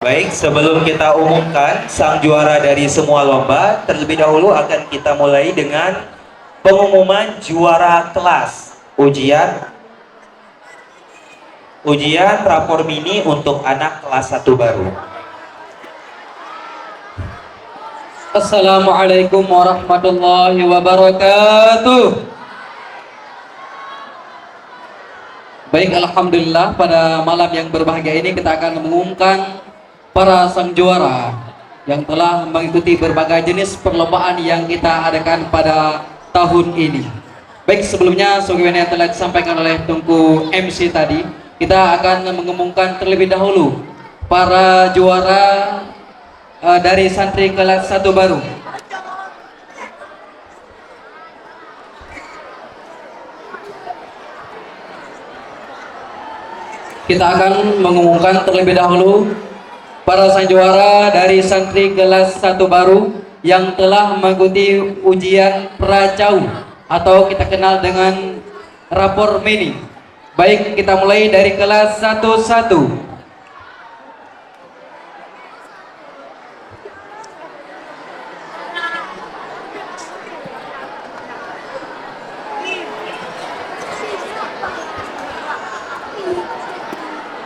Baik, sebelum kita umumkan sang juara dari semua lomba, terlebih dahulu akan kita mulai dengan pengumuman juara kelas ujian rapor mini untuk anak kelas 1 baru. Assalamualaikum warahmatullahi wabarakatuh. Baik, alhamdulillah pada malam yang berbahagia ini kita akan mengumumkan para sang juara yang telah mengikuti berbagai jenis perlombaan yang kita adakan pada tahun ini. Baik, sebelumnya sebagaimana yang telah disampaikan oleh Tunku MC tadi, kita akan mengumumkan terlebih dahulu para juara dari santri kelas 1 baru. Kita akan mengumumkan terlebih dahulu para sang juara dari santri kelas 1 baru yang telah mengikuti ujian pracau atau kita kenal dengan rapor mini. Baik, kita mulai dari kelas 11.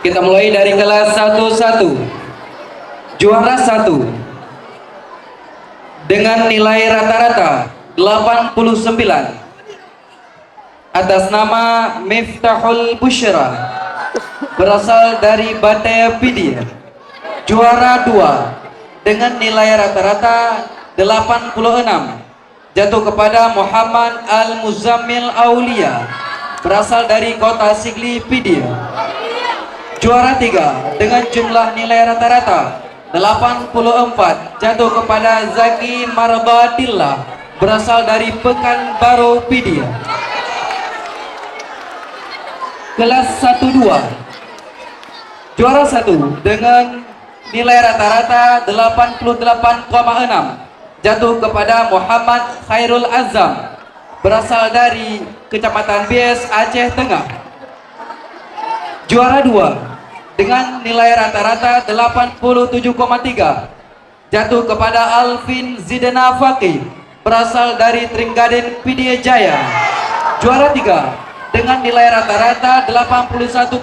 Kita mulai dari kelas 11. Juara 1 dengan nilai rata-rata 89 atas nama Miftahul Bushra berasal dari Batavia. Juara 2 dengan nilai rata-rata 86 jatuh kepada Muhammad Al-Muzammil Aulia berasal dari kota Sigli-Pidia. Juara 3 dengan jumlah nilai rata-rata 84 jatuh kepada Zaki Marbadillah berasal dari Pekanbaru Pidia. Kelas 12. Juara 1 dengan nilai rata-rata 88,6 jatuh kepada Muhammad Khairul Azam berasal dari Kecamatan Bies, Aceh Tengah. Juara 2 dengan nilai rata-rata 87,3 jatuh kepada Alvin Zidana Faqih berasal dari Trenggalek Pidie Jaya. Juara 3 dengan nilai rata-rata 81,7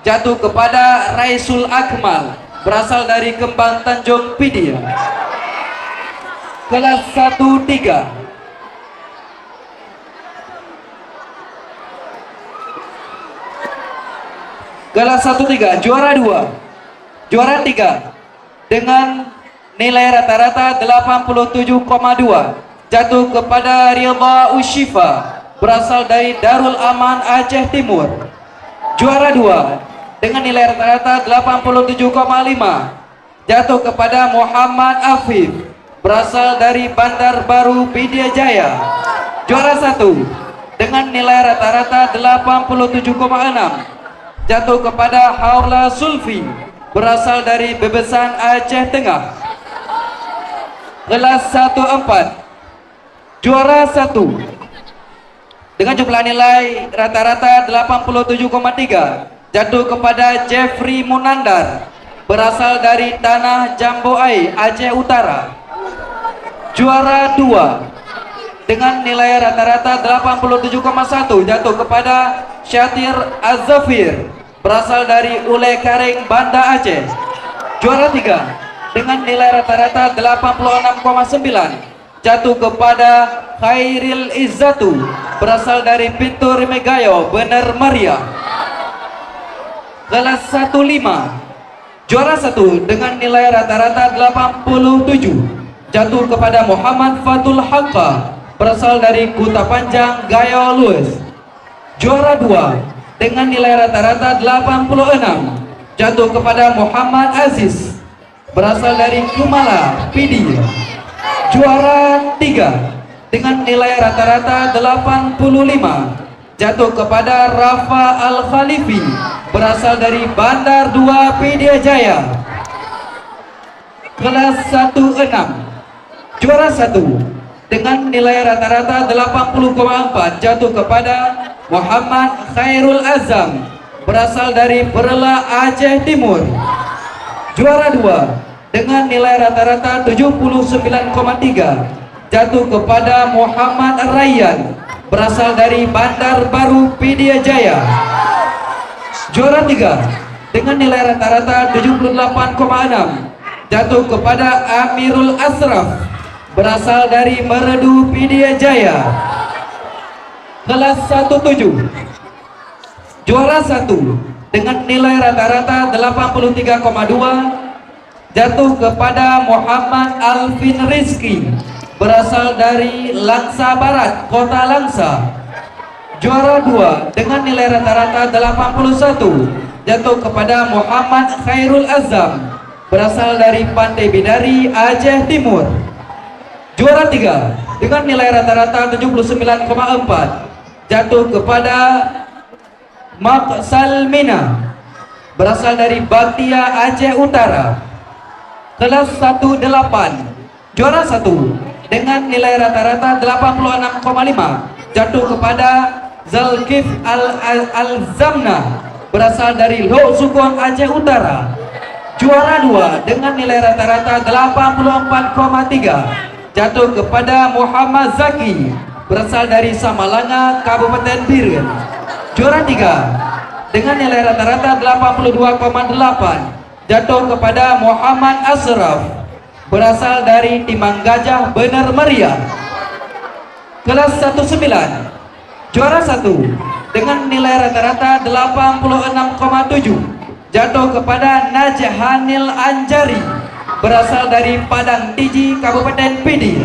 jatuh kepada Raisul Akmal berasal dari Kembang Tanjung Pidie. Kelas 13. Kelas 13, juara 2. Juara 3 dengan nilai rata-rata 87,2 jatuh kepada Ridha Ushifa berasal dari Darul Aman Aceh Timur. Juara 2 dengan nilai rata-rata 87,5 jatuh kepada Muhammad Afif berasal dari Bandar Baru Pidie Jaya. Juara 1 dengan nilai rata-rata 87,6 jatuh kepada Haula Sulfi berasal dari Bebesan Aceh Tengah. Kelas 14. Juara 1 dengan jumlah nilai rata-rata 87,3 jatuh kepada Jeffrey Munandar berasal dari Tanah Jamboai, Aceh Utara. Juara 2 dengan nilai rata-rata 87,1 jatuh kepada Syatir Az-Zafir berasal dari Ule Karing, Banda Aceh. Juara 3 dengan nilai rata-rata 86,9 jatuh kepada Khairil Izzatu berasal dari Pintu Rimegayo, Bener Maria. Kelas 15. Juara 1 dengan nilai rata-rata 87 jatuh kepada Muhammad Fatul Haqqa berasal dari Kuta Panjang, Gayo Lues. Juara 2 dengan nilai rata-rata 86 jatuh kepada Muhammad Aziz berasal dari Kumala, Pidi. Juara 3 dengan nilai rata-rata 85 jatuh kepada Rafa Al-Khalifi berasal dari Bandar 2 Pidi Jaya. Kelas 16. Juara 1 dengan nilai rata-rata 80,4 jatuh kepada Muhammad Khairul Azam berasal dari Berla, Aceh Timur. Juara 2 dengan nilai rata-rata 79,3 jatuh kepada Muhammad Rayyan berasal dari Bandar Baru Pidijaya Jaya. Juara 3 dengan nilai rata-rata 78,6 jatuh kepada Amirul Asraf berasal dari Meredu Pidijaya Jaya. Kelas 17 juara 1 dengan nilai rata-rata 83,2 jatuh kepada Muhammad Alvin Rizki berasal dari Langsa Barat, Kota Langsa. Juara 2 dengan nilai rata-rata 81 jatuh kepada Muhammad Khairul Azam berasal dari Pantai Bidari, Aceh Timur. Juara 3 dengan nilai rata-rata 79,4 jatuh kepada Mak Salmina berasal dari Baktia, Aceh Utara. Kelas 18 juara 1 dengan nilai rata-rata 86,5 jatuh kepada Zalkif Al-Zamna berasal dari Lok Sukon, Aceh Utara. Juara 2 dengan nilai rata-rata 84,3 jatuh kepada Muhammad Zaki berasal dari Samalanga, Kabupaten Biren. Juara 3 dengan nilai rata-rata 82,8 jatuh kepada Muhammad Asraf berasal dari Timang Gajah, Bener Meriah. Kelas 19 juara 1 dengan nilai rata-rata 86,7 jatuh kepada Najhanil Anjari berasal dari Padang Tiji, Kabupaten Pidi.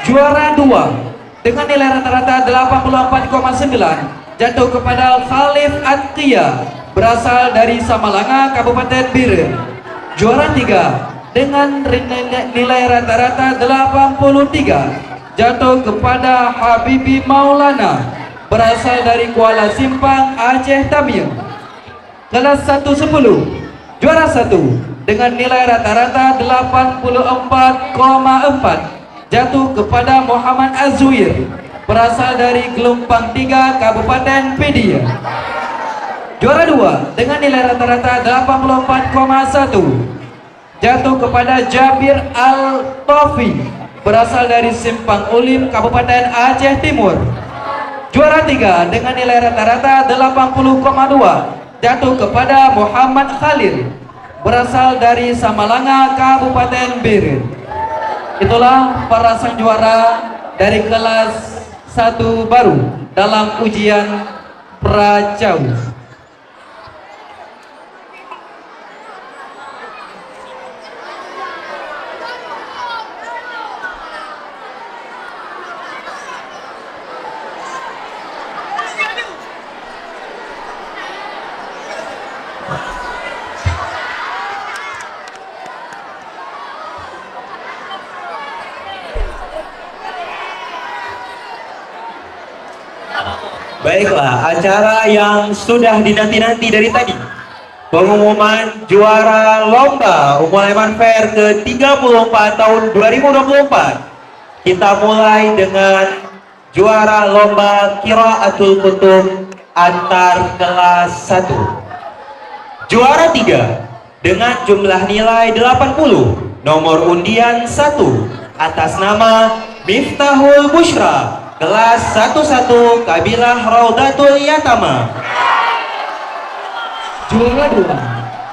Juara 2 dengan nilai rata-rata 84,9 jatuh kepada Khalif Atqiya berasal dari Samalanga, Kabupaten Biren. Juara 3 dengan nilai rata-rata 83 jatuh kepada Habibi Maulana berasal dari Kuala Simpang, Aceh Tamil. Kelas 110 juara 1 dengan nilai rata-rata 84,4 jatuh kepada Muhammad Azwir berasal dari Gelompang 3, Kabupaten Pidi. Juara 2 dengan nilai rata-rata 84,1 jatuh kepada Jabir Al-Tofi berasal dari Simpang Ulim, Kabupaten Aceh Timur. Juara 3 dengan nilai rata-rata 80,2 jatuh kepada Muhammad Khalil berasal dari Samalanga, Kabupaten Biren. Itulah para sang juara dari kelas 1 baru dalam ujian Pracau. Baiklah, acara yang sudah dinanti-nanti dari tadi, pengumuman juara lomba Ummul Aiman Fair ke-34 tahun 2024. Kita mulai dengan juara lomba Qiraatul Kutub antar kelas 1. Juara 3 dengan jumlah nilai 80, nomor undian 1 atas nama Miftahul Bushra, kelas 11 Kabilah Raudatul Yatama. Juara 2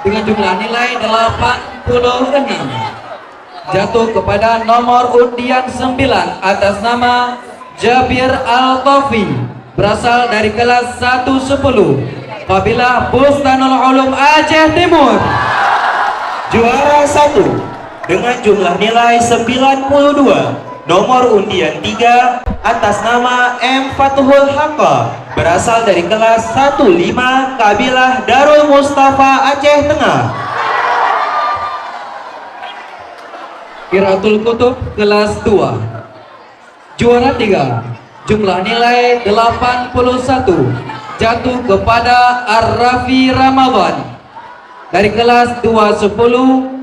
dengan jumlah nilai 86 jatuh kepada nomor undian 9 atas nama Jabir Al-Tofi berasal dari kelas 110 Kabilah Bustanul Ulum, Aceh Timur. Juara 1 dengan jumlah nilai 92, nomor undian 3 atas nama M. Fatuhul Haqqa berasal dari kelas 15 Kabilah Darul Mustafa, Aceh Tengah. Qiraatul Kutub kelas 2. Juara 3 jumlah nilai 81 jatuh kepada Ar-Rafi Ramadan dari kelas 210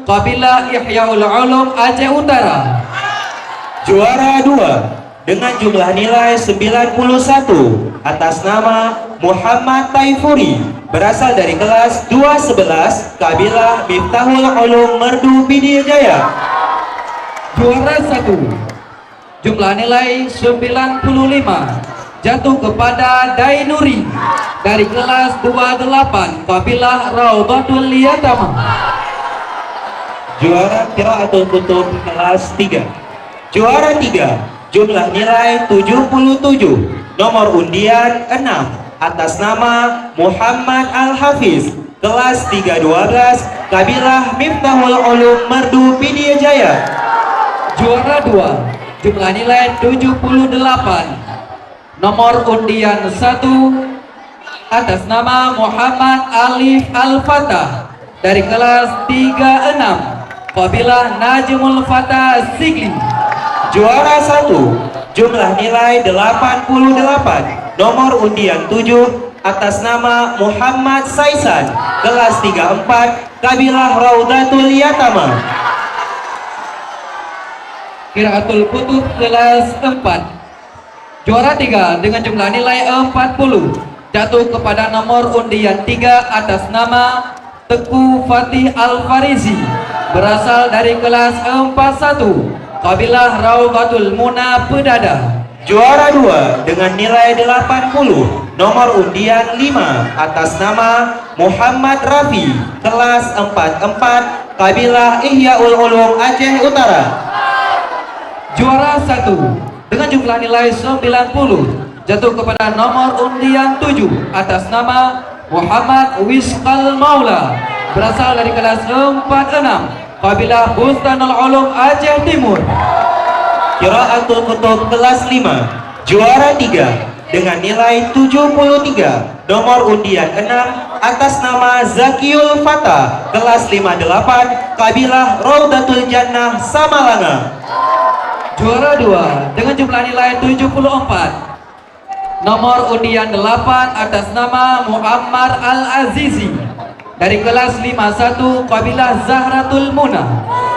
Kabilah Ihyaul Ulum, Aceh Utara. Juara 2 dengan jumlah nilai 91 atas nama Muhammad Taifuri berasal dari kelas 211 kabilah Miftahul Ulum Merdu Pidijaya. Juara 1 jumlah nilai 95 jatuh kepada Dainuri dari kelas 28 kabilah Raudatul Yatama. Juara Qiraatul Kutub kelas 3. Juara 3 jumlah nilai 77, nomor undian 6, atas nama Muhammad Al-Hafiz, kelas 312 kabilah Miftahul Ulum Merdu Pidijaya. Juara 2 jumlah nilai 78, nomor undian 1, atas nama Muhammad Alif Al-Fatah dari kelas 36 kabilah Najmul Fatah Sigli. Juara 1 jumlah nilai 88, nomor undian 7, atas nama Muhammad Saisan, kelas 34 kabilah Raudatul Yatama. Qiraatul Kutub kelas 4. Juara 3 dengan jumlah nilai 40 jatuh kepada nomor undian 3 atas nama Teku Fatih Al-Farizi berasal dari kelas 41 kabilah Raudatul Muna Pedada. Juara 2 dengan nilai 80, nomor undian 5, atas nama Muhammad Rafi, kelas 44 kabilah Ihyaul Ulum Aceh Utara. Juara 1 dengan jumlah nilai 90 jatuh kepada nomor undian 7 atas nama Muhammad Wisqal Maula berasal dari kelas 46 kabilah Bustanul Ulum Aceh Timur. Qiraatul Kutub kelas 5. Juara 3 dengan nilai 73, nomor undian 6, atas nama Zakiul Fatah, kelas 58 kabilah Raudatul Jannah Samalanga. Juara 2 dengan jumlah nilai 74, nomor undian 8, atas nama Muammar Al-Azizi dari kelas 51 kabilah Zahratul Muna.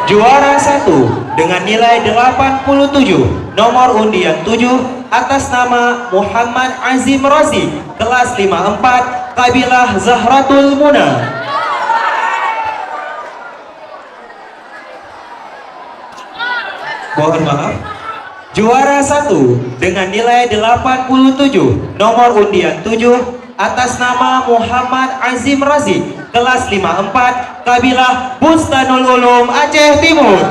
Juara 1 dengan nilai 87, nomor undian 7, atas nama Muhammad Azim Razi, kelas 54 kabilah Zahratul Muna. Mohon maaf. Juara 1 dengan nilai 87, nomor undian 7, atas nama Muhammad Azim Razi, kelas 54 kabilah Bustanul Ulum Aceh Timur.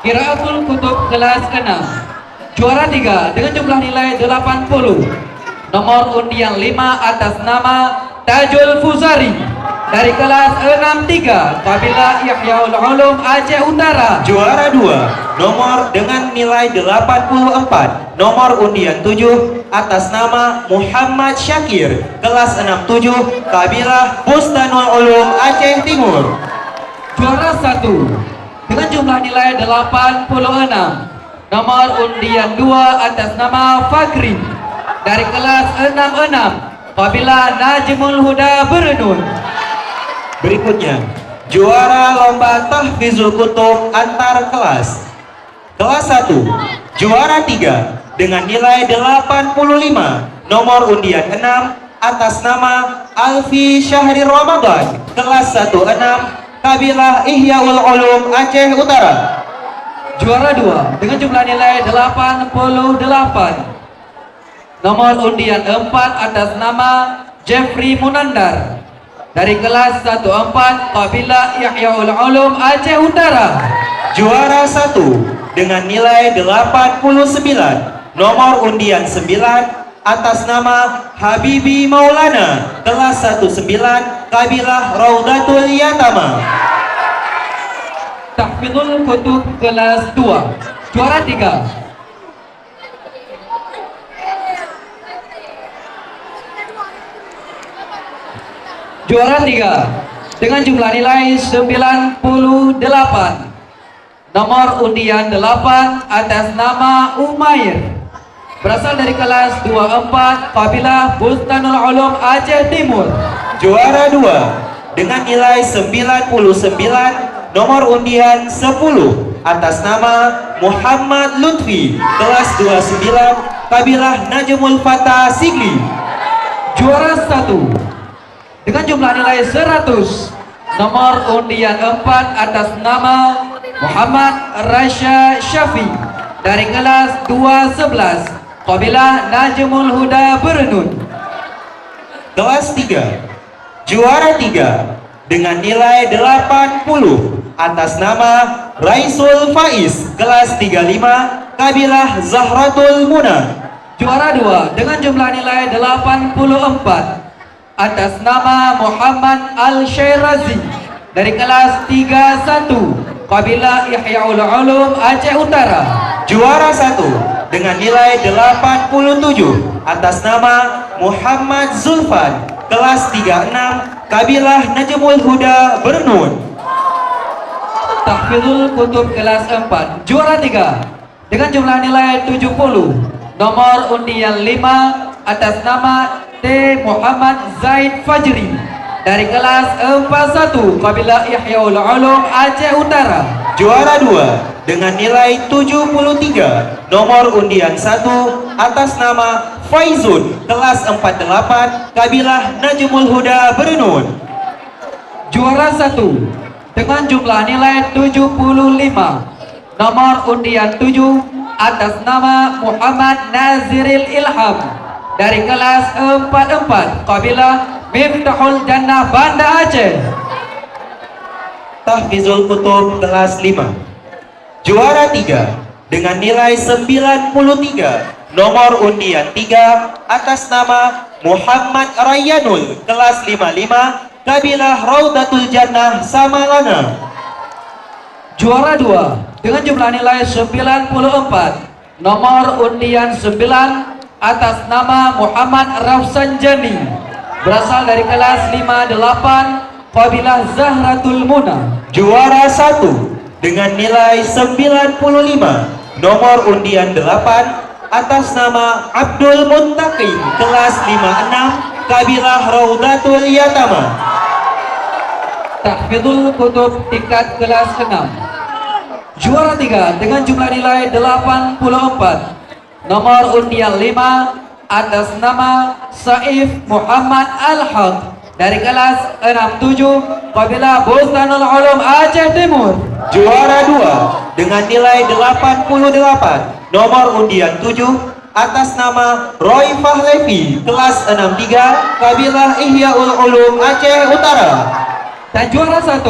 Qiraatul Kutub kelas 6. Juara 3 dengan jumlah nilai 80, nomor undian 5, atas nama Tajul Fuzari dari kelas 63 kabilah Ihyaul Ulum Aceh Utara. Juara 2 nomor dengan nilai 84, nomor undian 7, atas nama Muhammad Syakir, kelas 67 kabilah Bustanul Ulum Aceh Timur. Juara 1 dengan jumlah nilai 86, nomor undian 2, atas nama Fakri dari kelas 66 kabilah Najmul Huda Berenun. Berikutnya, juara lomba tahfizul kutub antar kelas. Kelas 1, juara 3 dengan nilai 85, nomor undian 6, atas nama Alfi Syahri Ramadan, kelas 16 kabilah Ihyaul Ulum Aceh Utara. Juara 2 dengan jumlah nilai 88, nomor undian 4, atas nama Jeffrey Munandar dari kelas 14 kabilah Ihyaul Ulum Aceh Utara. Juara 1 dengan nilai 89, nomor undian 9, atas nama Habibi Maulana, kelas 19 kabilah Raudatul Yatama. Tahfizul Kutub kelas 2. Juara 3 Juara 3 dengan jumlah nilai 98, nomor undian 8, atas nama Umair berasal dari kelas 24 kabilah Bustanul Ulum Aceh Timur. Juara 2 dengan nilai 99, nomor undian 10, atas nama Muhammad Lutfi, kelas 29 kabilah Najmul Fatah Sigli. Juara 1 dengan jumlah nilai 100, nomor undian 4 atas nama Muhammad Rasya Syafi dari kelas 211 Qabilah Najmul Huda Bernun. Kelas 3, juara 3 dengan nilai 80 atas nama Raisul Faiz kelas 35 Kabilah Zahratul Muna. Juara 2 dengan jumlah nilai 84 atas nama Muhammad Al-Syairazi dari kelas 31 Kabilah Ihyaul Ulum Aceh Utara. Juara 1 dengan nilai 87 atas nama Muhammad Zulfan kelas 36 Kabilah Najmul Huda Bernun. Tahfizul Kutub kelas 4 juara 3 dengan jumlah nilai 70, nomor undian 5 atas nama T. Muhammad Zaid Fajri dari kelas 41 Kabilah Ihyaul Ulum Aceh Utara. Juara 2 dengan nilai 73, nomor undian 1 atas nama Faizun kelas 48 Kabilah Najmul Huda Bernun. Juara 1 dengan jumlah nilai 75, nomor undian 7 atas nama Muhammad Naziril Ilham dari kelas 44 Kabilah Miftahul Jannah Banda Aceh. Tahfizul Kutub kelas 5. Juara 3 dengan nilai 93, nomor undian 3 atas nama Muhammad Rayyanul kelas 55 Kabilah Raudatul Jannah Samalana. Juara 2 dengan jumlah nilai 94, nomor undian 9 atas nama Muhammad Rafsan Jani berasal dari kelas 58 Kabilah Zahratul Muna. Juara 1 dengan nilai 95, nomor undian 8 atas nama Abdul Muntaqim kelas 56 Kabilah Raudatul Yatama. Tahfizul Kutub tingkat kelas 6. Juara 3 dengan jumlah nilai 84, nomor undian 5 atas nama Saif Muhammad Al-Haq dari kelas 67 Kabilah Bustanul Ulum Aceh Timur. Juara 2 dengan nilai 88, nomor undian 7 atas nama Roy Fahlevi kelas 63 Kabilah Ihyaul Ulum Aceh Utara. Dan juara 1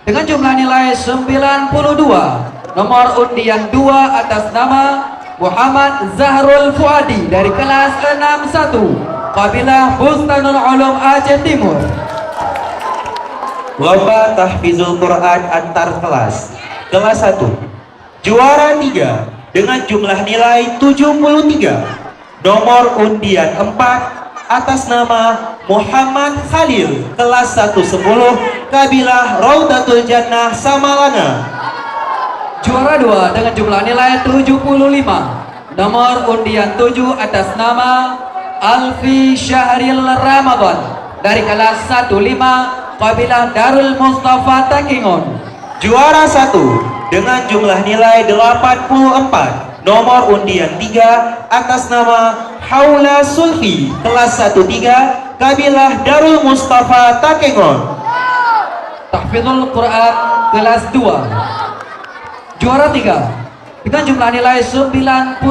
dengan jumlah nilai 92, nomor undian 2 atas nama Muhammad Zahrul Fuadi dari kelas 61 Kabilah Bustanul Ulum Aceh Timur. Lomba Tahfizul Quran antar kelas. Kelas 1. Juara 3 dengan jumlah nilai 73, nomor undian 4 atas nama Muhammad Khalil kelas 110 Kabilah Raudatul Jannah Samalana. Juara 2 dengan jumlah nilai 75, nomor undian 7 atas nama Alfi Syahril Ramadan dari kelas 15 Kabilah Darul Mustafa Takingon. Juara 1 dengan jumlah nilai 84, nomor undian 3 atas nama Haula Sulfi kelas 13 Kabilah Darul Mustafa Takengon. Tahfizul Quran kelas 2. Juara 3 dengan jumlah nilai 93,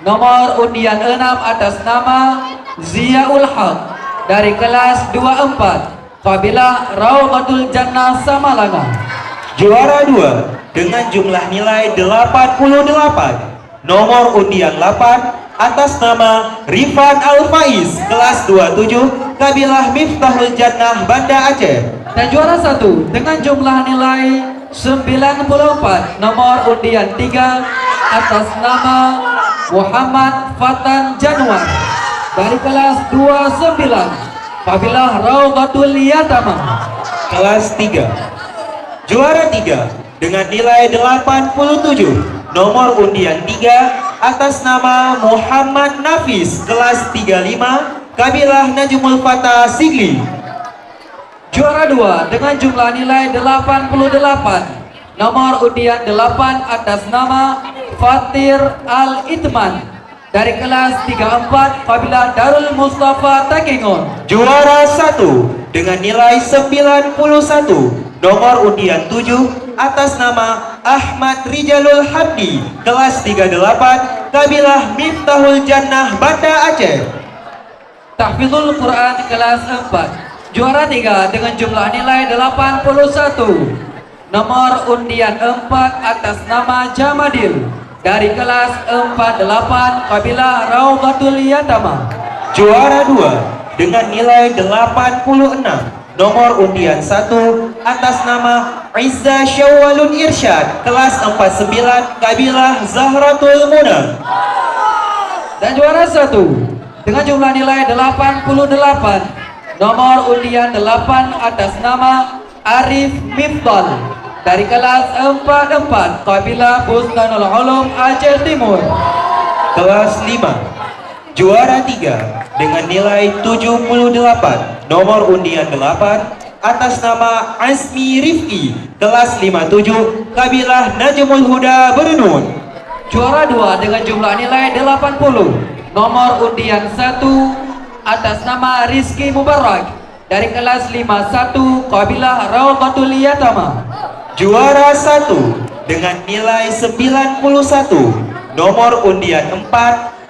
nomor undian 6 atas nama Ziaul Haq dari kelas 24 Kabilah Raudatul Jannah Samalana. Juara 2 dengan jumlah nilai 88, nomor undian 8 atas nama Rifan Al-Faiz kelas 27 Kabilah Miftahul Jannah Banda Aceh. Dan juara 1 dengan jumlah nilai 94, nomor undian 3 atas nama Muhammad Fatan Januar dari kelas 29 Kabilah Raudatul Yatama. Kelas 3. Juara 3 dengan nilai 87, nomor undian 3 atas nama Muhammad Nafis kelas 35 Kabilah Najmul Fatah Sigli. Juara 2 dengan jumlah nilai 88, nomor undian 8 atas nama Fatir Al-Itman dari kelas 34 Kabilah Darul Mustafa Takengon. Juara 1 dengan nilai 91, nomor undian 7 atas nama Ahmad Rijalul Hamdi, kelas 38 Kabilah Miftahul Jannah Banda Aceh. Tahfidzul Quran kelas 4. Juara 3 dengan jumlah nilai 81. Nomor undian 4 atas nama Jamadil dari kelas 48 Kabilah Raudatul Yatama. Juara 2 dengan nilai 86, nomor undian 1 atas nama Izza Syawalun Irsyad, kelas 49 Kabilah Zahratul Muna. Dan juara 1 dengan jumlah nilai 88, nomor undian 8 atas nama Arif Mifdal dari kelas 44 Kabilah Bustanul Ulum Aceh Timur. Kelas 5. Juara 3 dengan nilai 78, nomor undian 8 atas nama Azmi Rifki, kelas 57 Kabilah Najmul Huda Bernun. Juara 2 dengan jumlah nilai 80, nomor undian 1 atas nama Rizky Mubarak dari kelas 51 Kabilah Raudatul Yatama. Juara 1 dengan nilai 91, nomor undian 4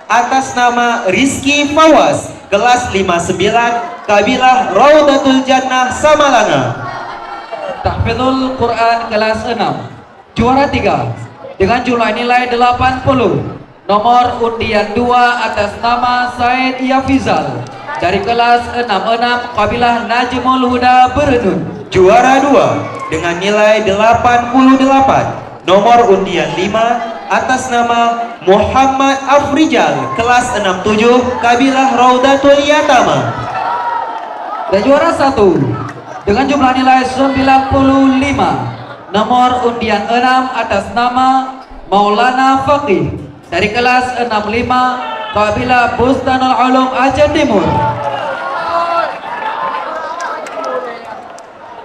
atas nama Rizky Fawaz, kelas 59 Kabilah Raudatul Jannah Samalanga. Tahfidzul Quran kelas 6. Juara 3 dengan jumlah nilai 80, nomor undian 2 atas nama Said Yafizal dari kelas 66 Kabilah Najmul Huda Bernun. Juara 2 dengan nilai 88, nomor undian 5 atas nama Muhammad Afrijal, kelas 67 Kabilah Raudatul Yatama. Dan juara 1 dengan jumlah nilai 95, nomor undian 6 atas nama Maulana Faqih dari kelas 65 Kabilah Bustanul Ulum Aceh Timur.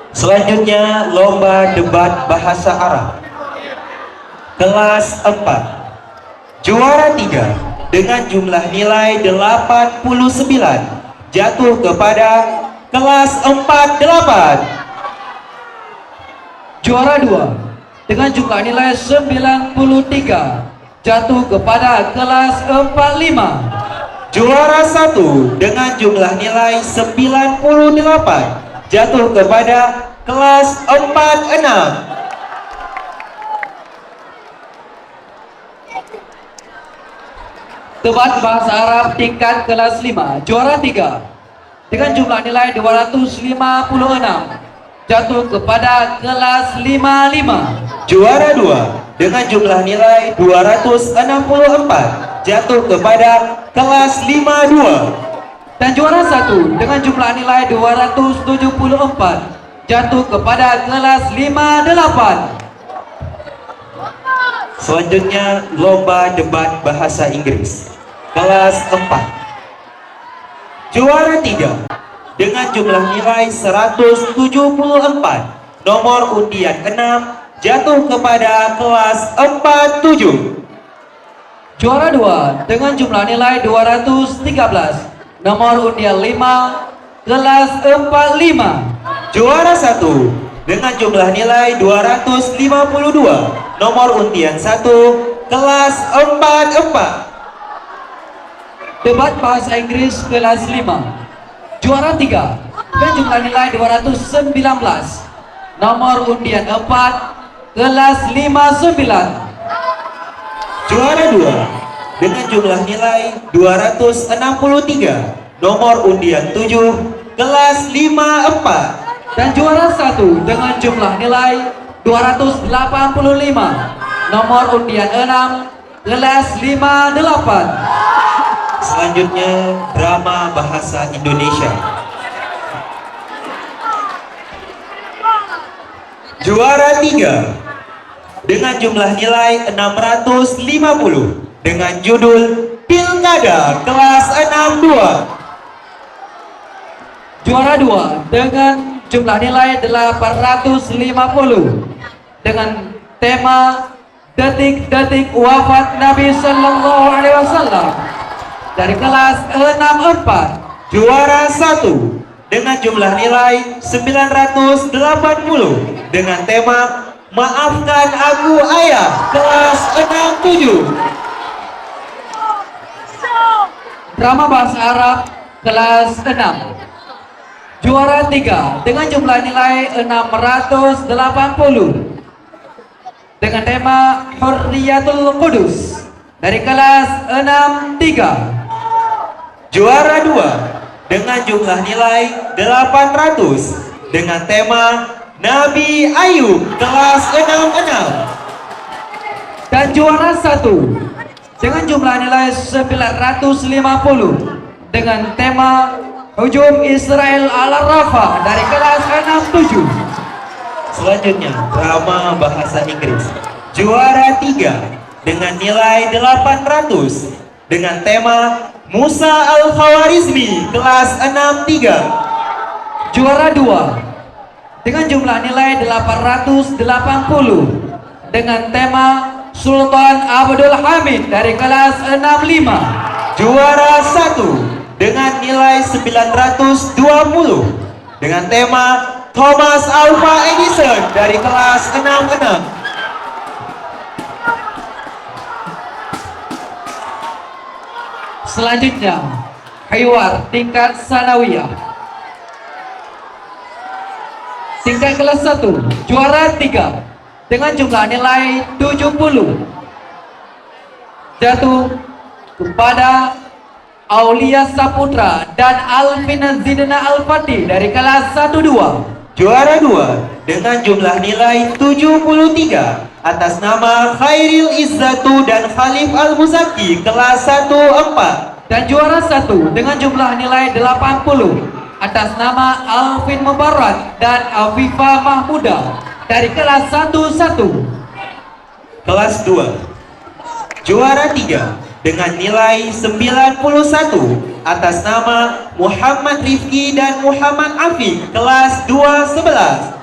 Selanjutnya lomba debat bahasa Arab kelas 4. Juara 3 dengan jumlah nilai 89 jatuh kepada kelas 48. Juara 2 dengan jumlah nilai 93 jatuh kepada kelas 45. Juara 1 dengan jumlah nilai 98 jatuh kepada kelas 46. Debat bahasa Arab tingkat kelas 5. Juara 3 dengan jumlah nilai 256 jatuh kepada kelas 55. Juara 2 dengan jumlah nilai 264 jatuh kepada kelas 52. Dan juara 1 dengan jumlah nilai 274 jatuh kepada kelas 58. Selanjutnya lomba debat bahasa Inggris kelas 4. Juara 3 dengan jumlah nilai 174, nomor undian 6 jatuh kepada kelas 47. Juara 2 dengan jumlah nilai 213, nomor undian 5 kelas 45. Juara 1 dengan jumlah nilai 252, nomor undian 1 kelas 44. Debat bahasa Inggris kelas 5. Juara 3 dengan jumlah nilai 219, nomor undian 4 kelas 59. Juara 2 dengan jumlah nilai 263, nomor undian 7 kelas 54. Dan juara 1 dengan jumlah nilai 285, nomor undian 6 kelas 58. Selanjutnya drama bahasa Indonesia. Juara 3 dengan jumlah nilai 650 dengan judul Pilkada kelas 62. Juara 2 dengan jumlah nilai 850 dengan tema detik-detik wafat Nabi Sallallahu Alaihi Wasallam. dari kelas 64. Juara 1 dengan jumlah nilai 980 dengan tema Maafkan Aku Ayah, kelas 67. Drama bahasa Arab kelas 6. Juara 3 dengan jumlah nilai 680 dengan tema Hurriyatul Qudus dari kelas 63. Juara 2 dengan jumlah nilai 800 dengan tema Nabi Ayub, kelas 66. Dan juara 1 dengan jumlah nilai 950 dengan tema Hujum Israel ala Rafah dari kelas 67. Selanjutnya drama bahasa Inggris. Juara 3 dengan nilai 800 dengan tema Musa Al-Khawarizmi, kelas 63. Juara 2 dengan jumlah nilai 880 dengan tema Sultan Abdul Hamid dari kelas 65. Juara 1 dengan nilai 920 dengan tema Thomas Alva Edison dari kelas 66. Selanjutnya Hiwar tingkat sanawiyah. Tingkat kelas 1 juara 3 dengan jumlah nilai 70 jatuh kepada Aulia Saputra dan Alvin Zidana Al-Fatih dari kelas 12. Juara 2 dengan jumlah nilai 73 atas nama Khairil Izzatu dan Khalif Al-Muzaki, kelas 14. Dan juara 1 dengan jumlah nilai 80 atas nama Alvin Mubarak dan Afifa Mahmuda dari kelas 11. Kelas 2. Juara 3 dengan nilai 91 atas nama Muhammad Rifki dan Muhammad Afif, kelas 211.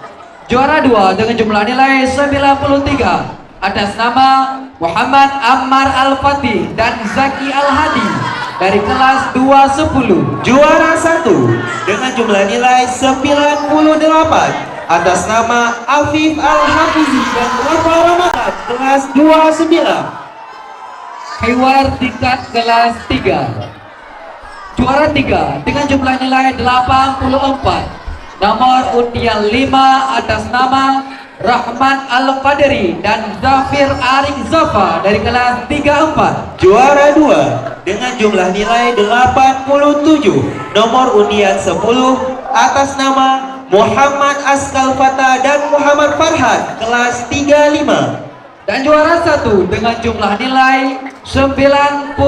Juara 2 dengan jumlah nilai 93 atas nama Muhammad Ammar Al-Fatih dan Zaki Al-Hadi dari kelas 210. Juara 1 dengan jumlah nilai 98 atas nama Afif Al-Hafizi dan Wafa Ramadan, kelas 29. Hiwar tingkat kelas 3. Juara 3 dengan jumlah nilai 84. Nomor undian 5 atas nama Rahman Al-Qadri dan Zafir Arik Zafa dari kelas 34. Juara 2 dengan jumlah nilai 87. Nomor undian 10 atas nama Muhammad Askal Fatah dan Muhammad Farhad, kelas 35. Dan juara 1 dengan jumlah nilai 94.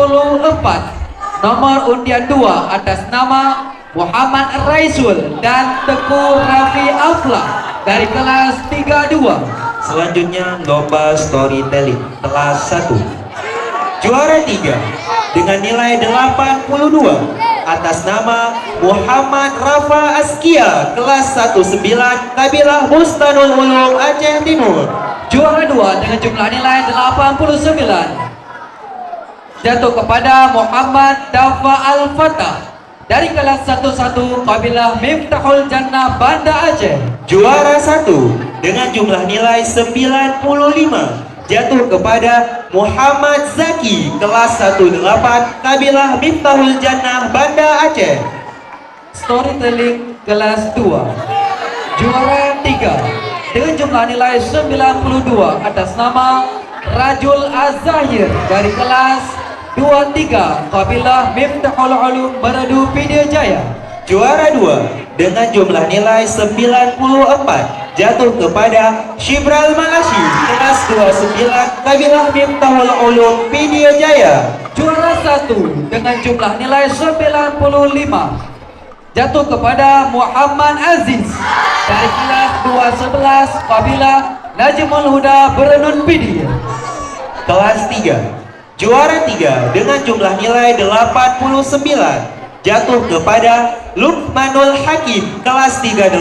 Nomor undian 2 atas nama Muhammad Raisul dan Teguh Rafi Aflah dari kelas 32. Selanjutnya lomba storytelling kelas 1. Juara 3 dengan nilai 82 atas nama Muhammad Rafa Askia, kelas 19, kabilah Bustanul Ulum, Aceh Timur. Juara 2 dengan jumlah nilai 89 jatuh kepada Muhammad Dafa Al-Fatah dari kelas 11, kabilah Miftahul Jannah, Banda Aceh. Juara 1 dengan jumlah nilai 95 jatuh kepada Muhammad Zaki, kelas 18, kabilah Miftahul Jannah, Banda Aceh. Storytelling kelas 2. Juara 3 dengan jumlah nilai 92 atas nama Rajul Az-Zahir dari kelas 23, kabilah Miftahul Ulum, Beradu Pidya Jaya. Juara 2 dengan jumlah nilai 94 jatuh kepada Shibral Malashi, kelas 29, kabilah Miftahul Ulum, Pidya Jaya. Juara 1 dengan jumlah nilai 95 jatuh kepada Muhammad Aziz dari kelas 211, kabilah Najmul Huda, Berenun Pidya. Kelas 3. Juara 3 dengan jumlah nilai 89 jatuh kepada Lukmanul Hakim, kelas 38,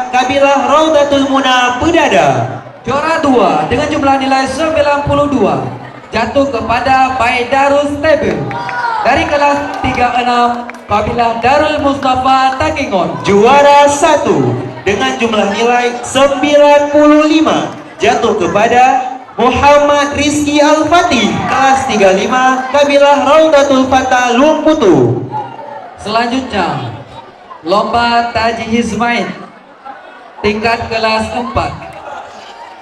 kabilah Raudatul Muna, Pedada. Juara 2 dengan jumlah nilai 92 jatuh kepada Baidarus Tebe dari kelas 36 kabilah Darul Mustafa Takengon. Juara 1 dengan jumlah nilai 95 jatuh kepada Muhammad Rizky Al-Fatih, kelas 35 kabilah Raudatul Fatah Lumputu. Selanjutnya, lomba Taji Hizmain tingkat kelas 4.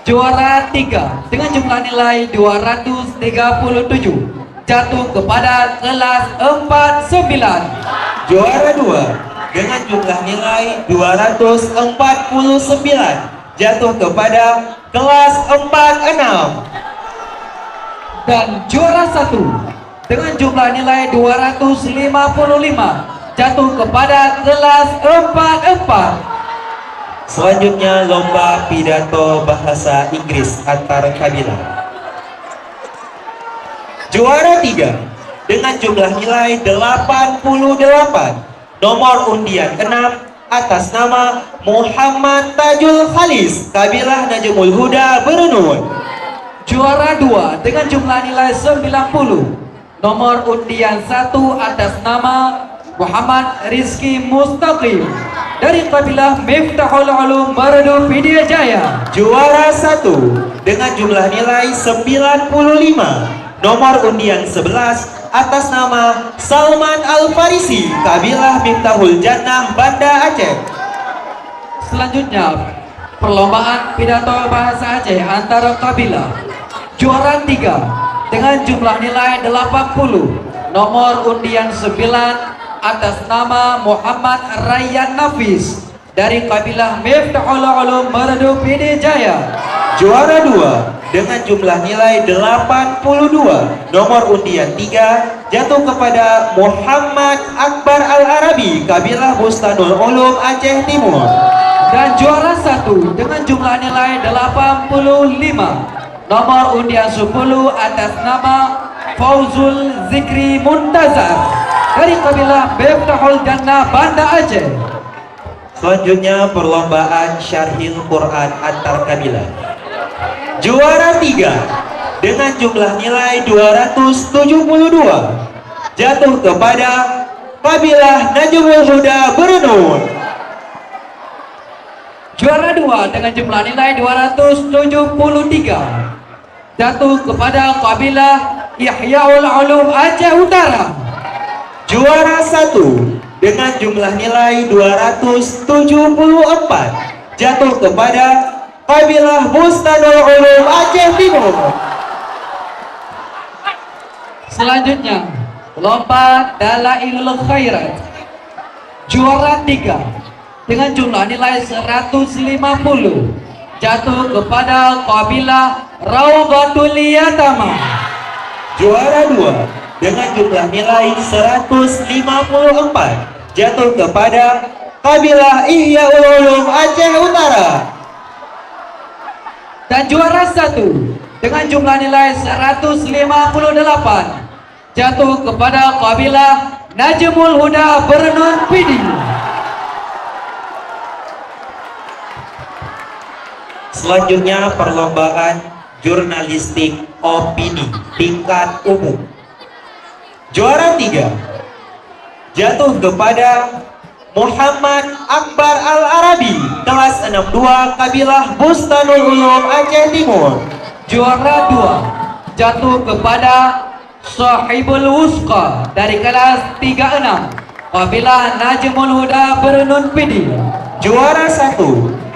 Juara 3 dengan jumlah nilai 237 jatuh kepada kelas 49. Juara 2 dengan jumlah nilai 249 jatuh kepada kelas 46. Dan juara 1 dengan jumlah nilai 255 jatuh kepada kelas 44. Selanjutnya lomba pidato bahasa Inggris antar kabilah. Juara 3 dengan jumlah nilai 88, nomor undian 6 atas nama Muhammad Tajul Khalis, kabilah Najmul Huda Berenun. Juara 2 dengan jumlah nilai 90, nomor undian 1 atas nama Muhammad Rizky Mustaqim dari kabilah Miftahul Ulum Merdu Pidya Jaya. Juara 1 dengan jumlah nilai 95, nomor undian 11 atas nama Salman Al-Farisi, kabilah Miftahul Jannah Banda Aceh. Selanjutnya, perlombaan pidato bahasa Aceh antara kabilah. Juara 3 dengan jumlah nilai 80, nomor undian 9 atas nama Muhammad Rayyan Nafis dari kabilah Miftahul Ulum Merdu Pidya Jaya. Juara 2 dengan jumlah nilai 82, nomor undian 3 jatuh kepada Muhammad Akbar Al-Arabi, kabilah Bustanul Ulum Aceh Timur. Dan juara 1 dengan jumlah nilai 85, nomor undian 10 atas nama Fauzul Zikri Muntazar dari kabilah Miftahul Jannah Banda Aceh. Selanjutnya perlombaan syarhil Quran antar kabilah. Juara 3 dengan jumlah nilai 272 jatuh kepada kabilah Najmul Huda Berenun. Juara 2 dengan jumlah nilai 273 jatuh kepada kabilah Ihyaul Ulum Aceh Utara. Juara 1 dengan jumlah nilai 274 jatuh kepada kabilah Bustanul Ulum Aceh Timur. Selanjutnya, lomba Dalailul Khairat. Juara 3 dengan jumlah nilai 150 jatuh kepada kabilah Raudatul Yatama. Juara 2 dengan jumlah nilai 154 jatuh kepada kabilah Ihyaul Ulum Aceh Utara. Dan juara 1 dengan jumlah nilai 158 jatuh kepada kabilah Najmul Huda Berenun Pidi. Selanjutnya perlombaan jurnalistik opini tingkat umum. Juara 3 jatuh kepada Muhammad Akbar Al-Arabi, kelas 62 kabilah Bustanul Ulum Aceh Timur. Juara 2 jatuh kepada Sahibul Wusqa dari kelas 36 kabilah Najmul Huda Berenun Pidi. Juara 1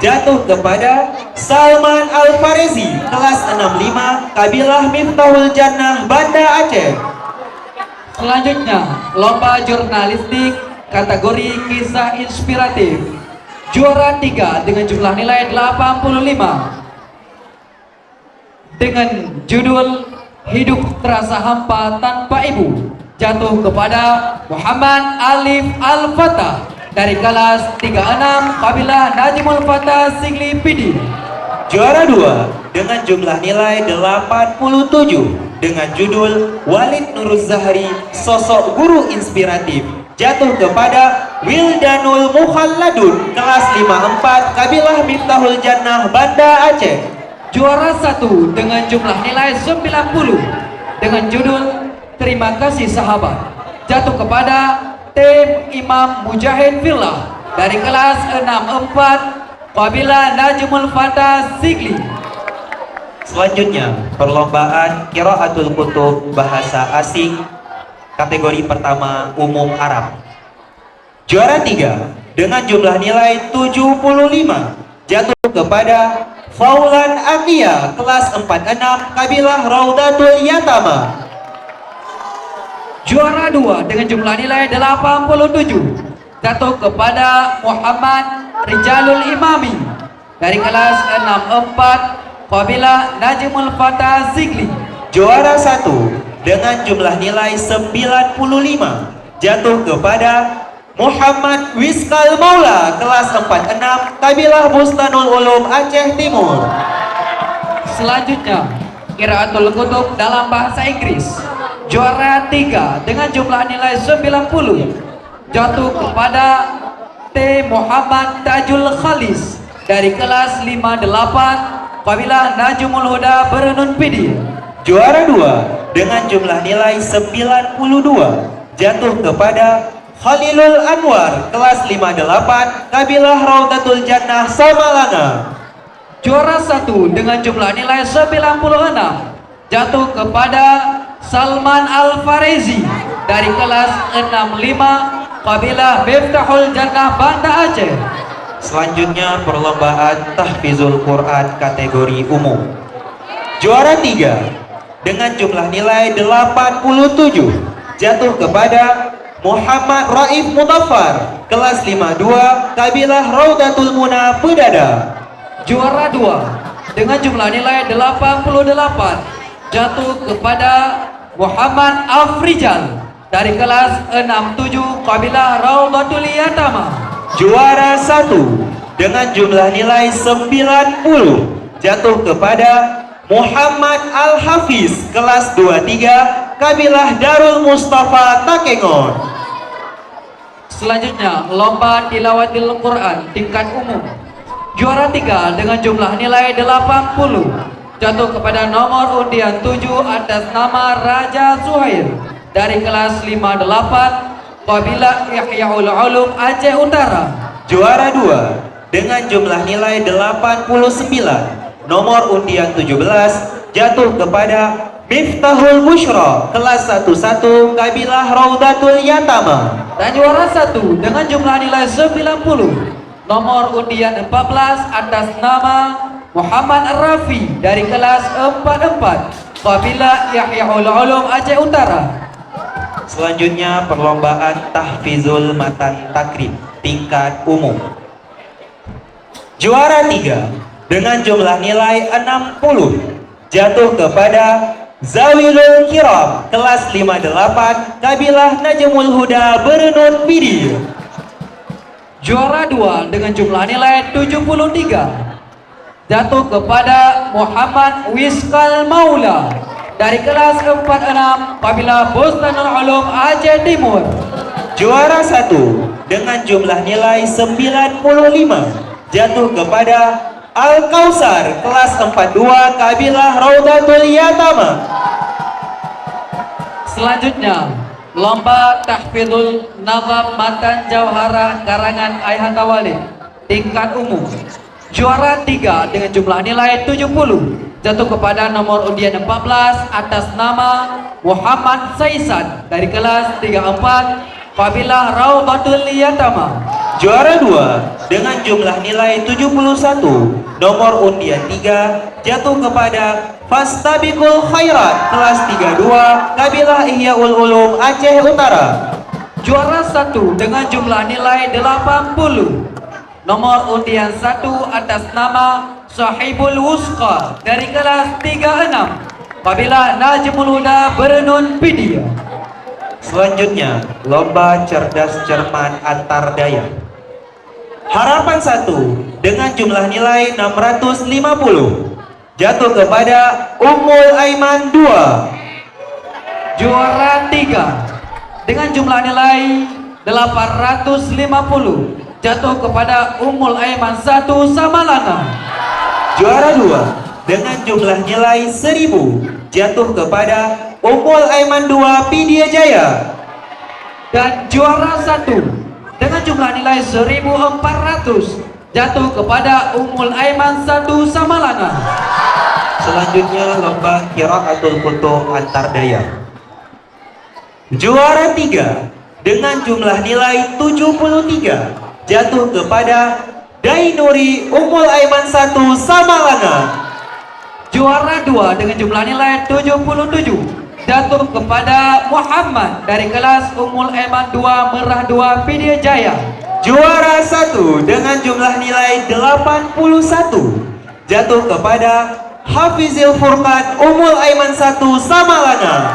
jatuh kepada Salman Al-Farisi, kelas 65 kabilah Miftahul Jannah Banda Aceh. Selanjutnya, lomba jurnalistik kategori kisah inspiratif. Juara 3 dengan jumlah nilai 85 dengan judul Hidup Terasa Hampa Tanpa Ibu jatuh kepada Muhammad Alif Al-Fatah dari kelas 36 kabilah Najmul Fatah Sigli Pidi. Juara 2 dengan jumlah nilai 87 dengan judul Walid Nuruz Zahri, sosok guru inspiratif, jatuh kepada Wildanul Mukhalladun, kelas 54 kabilah Miftahul Jannah Banda Aceh. Juara 1 dengan jumlah nilai 90 dengan judul Terima Kasih Sahabat jatuh kepada tim Imam Mujahid Villa dari kelas 64 Kabilah Najmul Fata Sigli. Selanjutnya, perlombaan Qiraatul Kutub bahasa asing kategori pertama umum Arab. Juara 3 dengan jumlah nilai 75 jatuh kepada Faulan Atia kelas 46 Kabilah Raudatul Yatama. Juara 2 dengan jumlah nilai 87 jatuh kepada Muhammad Rijalul Imami dari kelas 64 Kabilah Najmul Fata Sigli. Juara 1 dengan jumlah nilai 95 jatuh kepada Muhammad Wiskal Maula kelas 46 Kabilah Bustanul Ulum Aceh Timur. Selanjutnya, Qiraatul Kutub dalam bahasa Inggris. Juara 3 dengan jumlah nilai 90 jatuh kepada T. Muhammad Tajul Khalis dari kelas 58 Kabilah Najmul Huda Bernun Pidi. Juara 2 dengan jumlah nilai 92 jatuh kepada Khalilul Anwar kelas 58 Kabilah Raudatul Jannah Samalanga. Juara 1 dengan jumlah nilai 96 jatuh kepada Salman Al-Farezi dari kelas 65 Kabilah Miftahul Jannah Banda Aceh. Selanjutnya perlombaan Tahfizul Quran kategori umum. Juara 3 dengan jumlah nilai 87 jatuh kepada Muhammad Raif Mutaffar kelas 52 Kabilah Raudatul Muna Pedada. Juara 2 dengan jumlah nilai 88 jatuh kepada Muhammad Afrijal dari kelas 67 Kabilah Raudatul Yatama. Juara 1 dengan jumlah nilai 90 jatuh kepada Muhammad Al-Hafiz kelas 23 Kabilah Darul Mustafa Takengon. Selanjutnya, lomba tilawatil Quran tingkat umum. Juara 3 dengan jumlah nilai 80 jatuh kepada nomor undian 7 atas nama Raja Zuhair dari kelas 58 Kabilah Ihyaul Ulum Aceh Utara. Juara 2 dengan jumlah nilai 89 nomor undian 17 jatuh kepada Miftahul Bushra kelas 11 Kabilah Raudatul Yatama. Dan juara 1 dengan jumlah nilai 90 nomor undian 14 atas nama Muhammad Rafi dari kelas 44 Kabilah Ihyaul Ulum Aceh Utara. Selanjutnya perlombaan Tahfizul Matan Takrib tingkat umum. Juara 3 dengan jumlah nilai 60 jatuh kepada Zawilul Kiram kelas 58 Kabilah Najmul Huda Bernun Pidi. Juara 2 dengan jumlah nilai 73 jatuh kepada Muhammad Wiskal Maula dari kelas 46 Kabilah Bustanul Ulum Aceh Timur. Juara 1 dengan jumlah nilai 95 jatuh kepada Al-Kausar kelas 42 Kabilah Raudatul Yatama. Selanjutnya, lomba Tahfidul Nazam Matan Jauhara karangan Ayhata Walid tingkat umum. Juara 3 dengan jumlah nilai 70 jatuh kepada nomor undian 14 atas nama Muhammad Saisad dari kelas 34 Kabilah Raudatul Yatama. Juara 2 dengan jumlah nilai 71 nomor undian 3 jatuh kepada Fastabiqul Khairat kelas 32 Kabilah Ihyaul Ulum Aceh Utara. Juara 1 dengan jumlah nilai 80 nomor undian 1 atas nama Sahibul Wusqa dari kelas 36 Kabilah Najmul Huda Bernun Pidi. Selanjutnya lomba cerdas cermat antar daya. Harapan 1 dengan jumlah nilai 650 jatuh kepada Ummul Aiman 2. Juara 3 dengan jumlah nilai 850 jatuh kepada Ummul Aiman 1 Samalanga. Juara 2 dengan jumlah nilai 1000 jatuh kepada Ummul Aiman 2 Pidya Jaya. Dan juara 1 dengan jumlah nilai 1400 jatuh kepada Ummul Aiman 1 Samalanga. Selanjutnya lomba Qiraatul Kutub antar daya. Juara 3 dengan jumlah nilai 73 jatuh kepada Dainuri Ummul Aiman 1 Samalanga. Juara 2 dengan jumlah nilai 77 jatuh kepada Muhammad dari kelas Ummul Aiman 2 Merah 2 Pidya Jaya. Juara 1 dengan jumlah nilai 81 jatuh kepada Hafizil Furqan Ummul Aiman 1 Samalanga.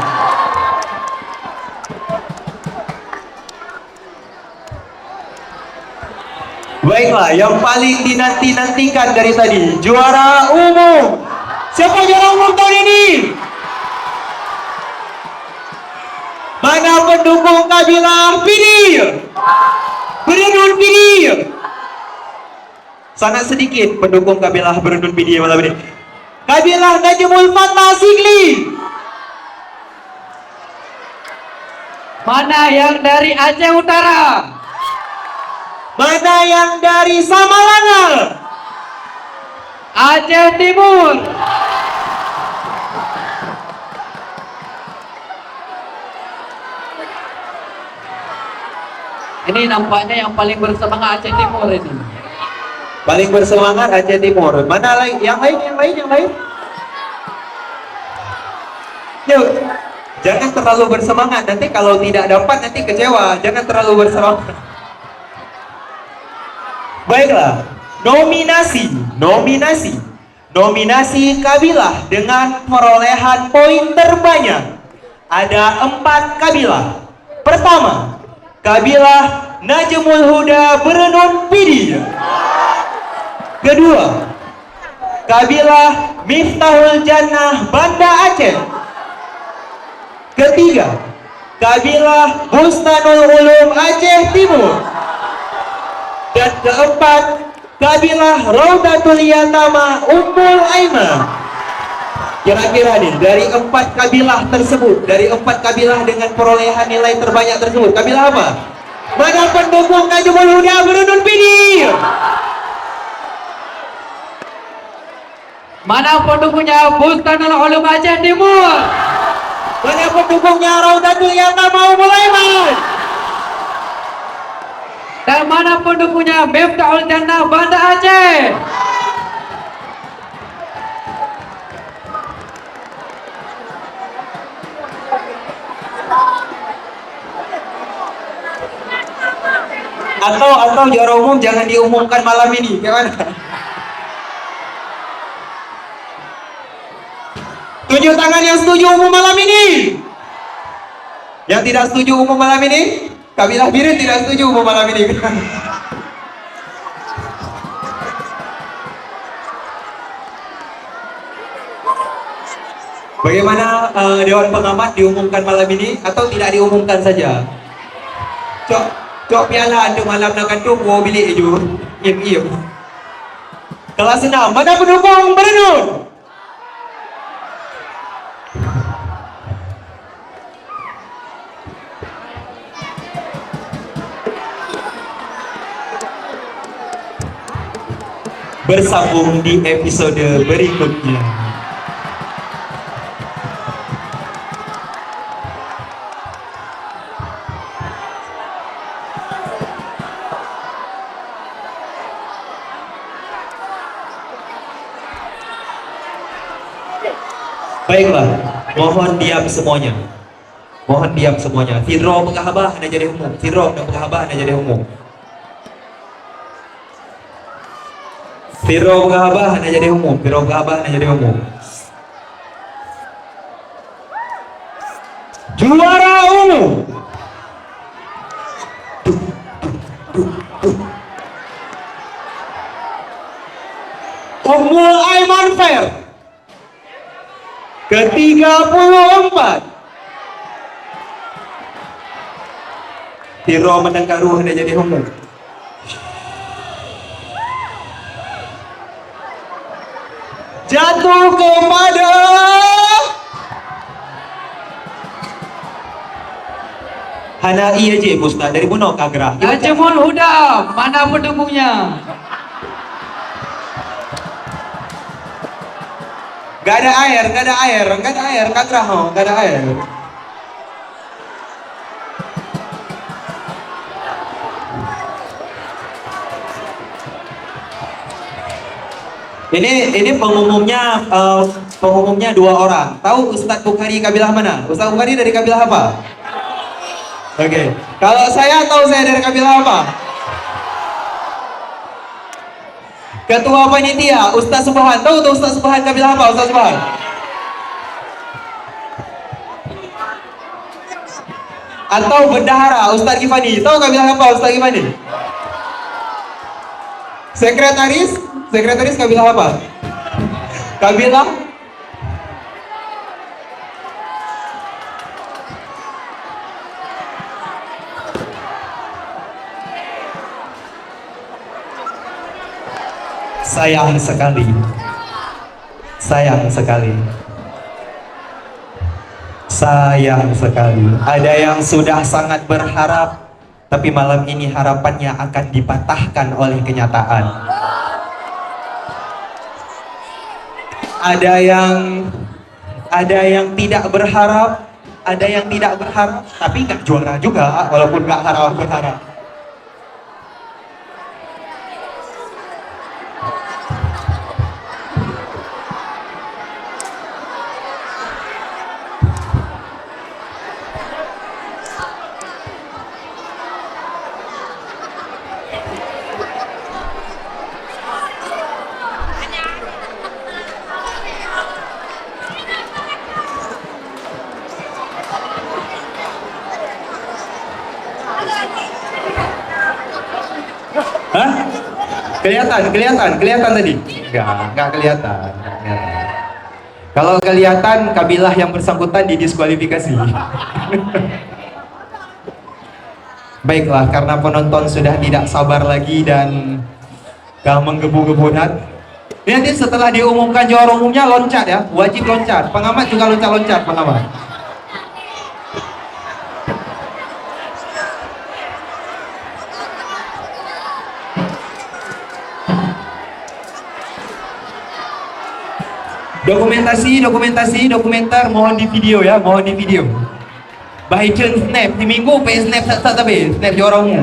Baiklah, yang paling dinanti-nantikan dari tadi, juara umum. Siapa juara umum tahun ini? Mana pendukung kabilah Pidi? Berenun Pidi. Sangat sedikit pendukung kabilah Berenun Pidi malam ini. Kabilah Najmul Fatah Sigli. Mana yang dari Aceh Utara? Mana yang dari Samalanga? Aceh Timur. Ini nampaknya yang paling bersemangat Aceh Timur ini. Paling bersemangat Aceh Timur. Mana lagi? Yang lain? Yuk, jangan terlalu bersemangat. Nanti kalau tidak dapat nanti kecewa. Jangan terlalu bersemangat. Baiklah, nominasi kabilah dengan perolehan poin terbanyak. Ada 4 kabilah. Pertama, kabilah Najmul Huda Berenun Pidi. Kedua, kabilah Miftahul Jannah Banda Aceh. Ketiga, kabilah Bustanul Ulum Aceh Timur. Dan keempat, kabilah Raudatul Yatama Ummul Aiman. Kira-kira nih, dari 4 kabilah tersebut, dari 4 kabilah dengan perolehan nilai terbanyak tersebut, kabilah apa? Mana pendukung Najmul Huda Berenun Pidi? Mana pendukungnya Bustanul Ulum Aceh Timur? Mana pendukungnya Raudatul Yatama Ummul Aiman? Dan mana pendukungnya Miftahul Jannah Banda Aceh? Atau juara umum jangan diumumkan malam ini, gimana? Tunjuk tangan yang setuju umum malam ini. Yang tidak setuju umum malam ini, kabilah Biren tidak setuju umum malam ini. Bagaimana Dewan Pengamat diumumkan malam ini atau tidak diumumkan saja? Cok piala andu malam nak kandu bawa bilik je. Im. Kelas 6, mana pendukung Berenun? Bersambung di episode berikutnya. Baiklah, mohon diam semuanya. Mohon diam semuanya. Fidro pengahabah anda jadi umum. Fidro dan pengahabah anda jadi umum. Fidro pengahabah anda jadi umum. Fidro pengahabah anda jadi umum. Juara umum. Ummul Aiman Fair ke-34. Tiro menengah ruh anda jadi umum. Jatuh kepada Hana iya je Ustaz dari Bunok Kagrah. Najmul Huda, mana pendukungnya? Gak ada air, Kagrah oh, gak ada air. Ini pengumumnya dua orang. Tahu Ustadz Bukhari kabilah mana? Ustadz Bukhari dari kabilah apa? Oke. Kalau saya tahu saya dari kabilah apa? Ketua panitia Ustadz Subhan. Tahu tuh Ustadz Subhan kabilah apa? Ustadz Subhan. Atau bendahara Ustadz Gifani. Tahu kabilah apa Ustadz Gifani? Sekretaris kabilah apa? Kabilah sayang sekali. Ada yang sudah sangat berharap, tapi malam ini harapannya akan dipatahkan oleh kenyataan. Ada yang tidak berharap, tapi nggak juara juga, walaupun nggak berharap. Hah? Kelihatan tadi? Enggak kelihatan. Kalau kelihatan, kabilah yang bersangkutan didiskualifikasi. Baiklah, karena penonton sudah tidak sabar lagi dan gak menggebu-gebu hat. Nanti setelah diumumkan juara umumnya loncat ya, wajib loncat. Pengamat juga loncat-loncat, pengamat. Dokumenter mohon di video ya, mohon di video. Baicun snap di minggu snap tapi snap juara umum.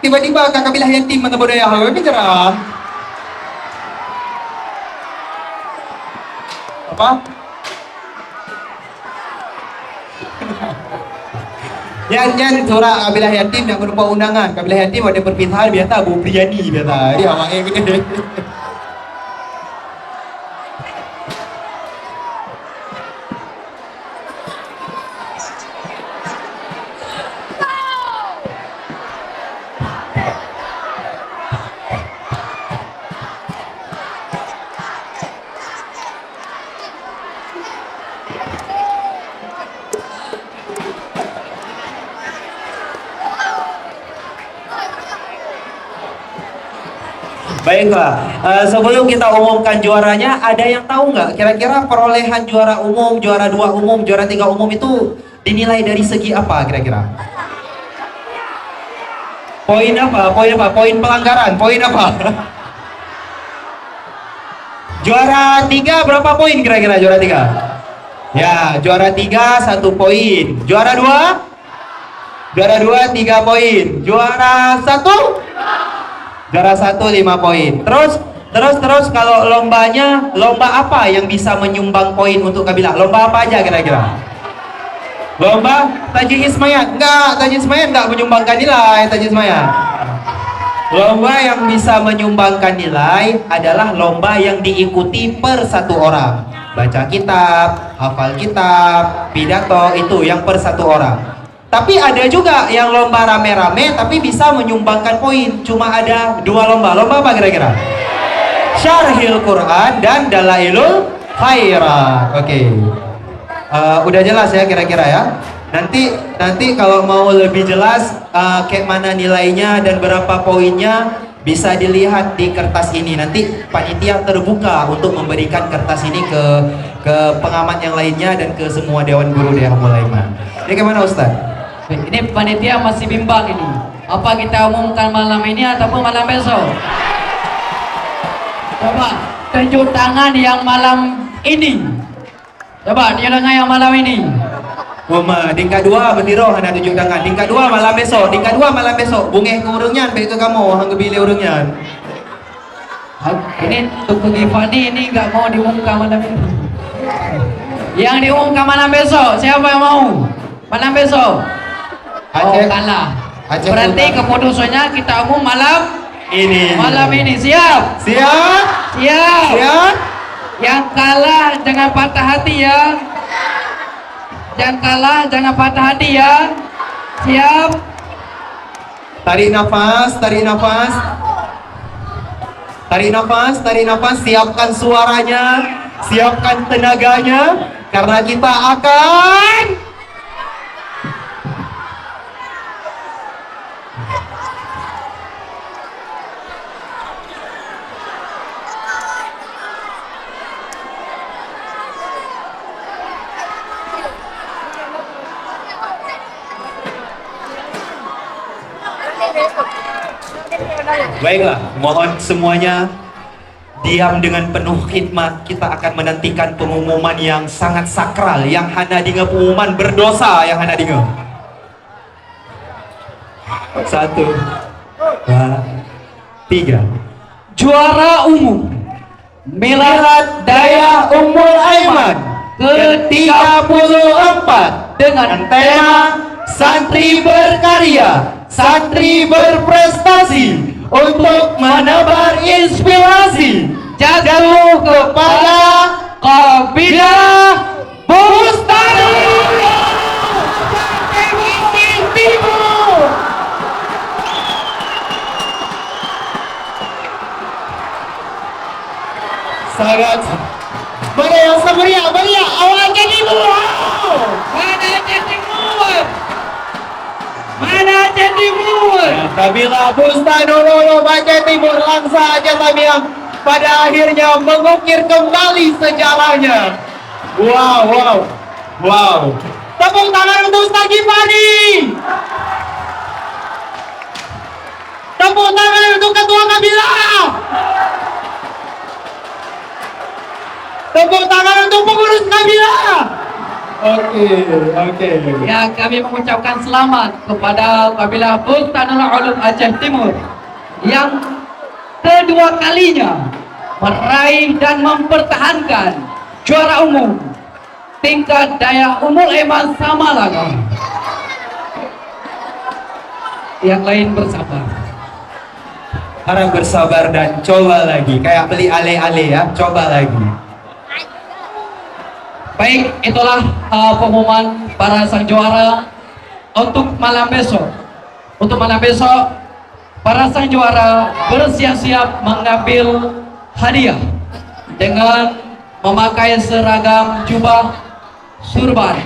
Tiba-tiba kakak bilah yatim mana budaya hal bicara apa? Yang surah kabilah yatim yang berupa undangan. Kabilah yatim ada perpisahan biasa Bu Priyani biasa. Dia awaknya gede. Baiklah, sebelum kita umumkan juaranya, ada yang tahu nggak kira-kira perolehan juara umum, juara 2 umum, juara 3 umum itu dinilai dari segi apa kira-kira? Poin apa? Poin pelanggaran, poin apa? Juara 3 berapa poin kira-kira juara 3? Ya, juara 3 1 poin. Juara 2? Juara 2 3 poin. Juara 1? Juara 1 5 poin. Terus kalau lombanya, lomba apa yang bisa menyumbang poin untuk kabilah? Lomba apa aja kira-kira? Lomba tajwid ismayat? Enggak, tajwid ismayat enggak menyumbangkan nilai, tajwid ismayat. Lomba yang bisa menyumbangkan nilai adalah lomba yang diikuti per 1 orang. baca kitab, hafal kitab, pidato, itu yang per satu orang. Tapi ada juga yang lomba rame-rame tapi bisa menyumbangkan poin. Cuma ada 2 lomba. Lomba apa kira-kira? Syarhil Quran dan Dalailul Khairat. Oke. Udah jelas ya kira-kira ya. Nanti kalau mau lebih jelas kayak mana nilainya dan berapa poinnya bisa dilihat di kertas ini. Nanti panitia terbuka untuk memberikan kertas ini ke pengamat yang lainnya dan ke semua dewan guru daerah Mulaiman. Ini gimana Ustaz? Ini panitia masih bimbang ini. Apa kita umumkan malam ini ataupun malam besok? Coba tunjuk tangan yang malam ini. Coba tunjuk tangan yang malam ini. Wama, tingkat 2 bendiro hana tunjuk tangan. Tingkat 2 malam besok. Tingkat 2 malam besok. Bungeh ke urungnya, baik ke kamu, hang pilih urungnya. Ini untuk Gifani ini nggak mau diumumkan malam ini. Yang diumumkan malam besok, siapa yang mau? Malam besok. Aceh. Kalah. Aceh Berarti Utara. keputusannya kita umum malam Ini. malam ini. Siap? Siap? Siap. Siap? Yang kalah jangan patah hati ya. Yang kalah jangan patah hati ya. Siap? Tarik nafas, tarik nafas. Tarik nafas, tarik nafas. Siapkan suaranya, siapkan tenaganya, karena kita akan baiklah, mohon semuanya diam dengan penuh khidmat. Kita akan menantikan pengumuman yang sangat sakral, yang hana dinga pengumuman berdosa, yang hana dinga. 1, 2, 3. Juara umum Milad Daya Ummul Aiman ke-34 dengan tema Santri Berkarya, Santri Berprestasi untuk menebar inspirasi jatuh kepada kabilah Bustanul Timur. Sangat. Mana yang semeriah, meriah, awal jadi Mana Timur? Mana Timur? Kabilah Bustanul Aceh Timur langsung aja Tamiang pada akhirnya mengukir kembali sejarahnya. Wow, wow, wow. Tepuk tangan untuk Ustaz Gifani. Tepuk tangan untuk Ketua Kabilah. Tepuk tangan untuk pengurus Kabilah. Oke. Ya, kami mengucapkan selamat kepada kabilah Bustanul Ulum Aceh Timur yang kedua kalinya meraih dan mempertahankan juara umum tingkat daya umul eman Samalaga. Yang lain bersabar. Harap bersabar dan coba lagi. Kayak beli ale-ale ya, coba lagi. Baik, itulah pengumuman para sang juara untuk malam besok. Untuk malam besok, para sang juara bersiap-siap mengambil hadiah dengan memakai seragam jubah surban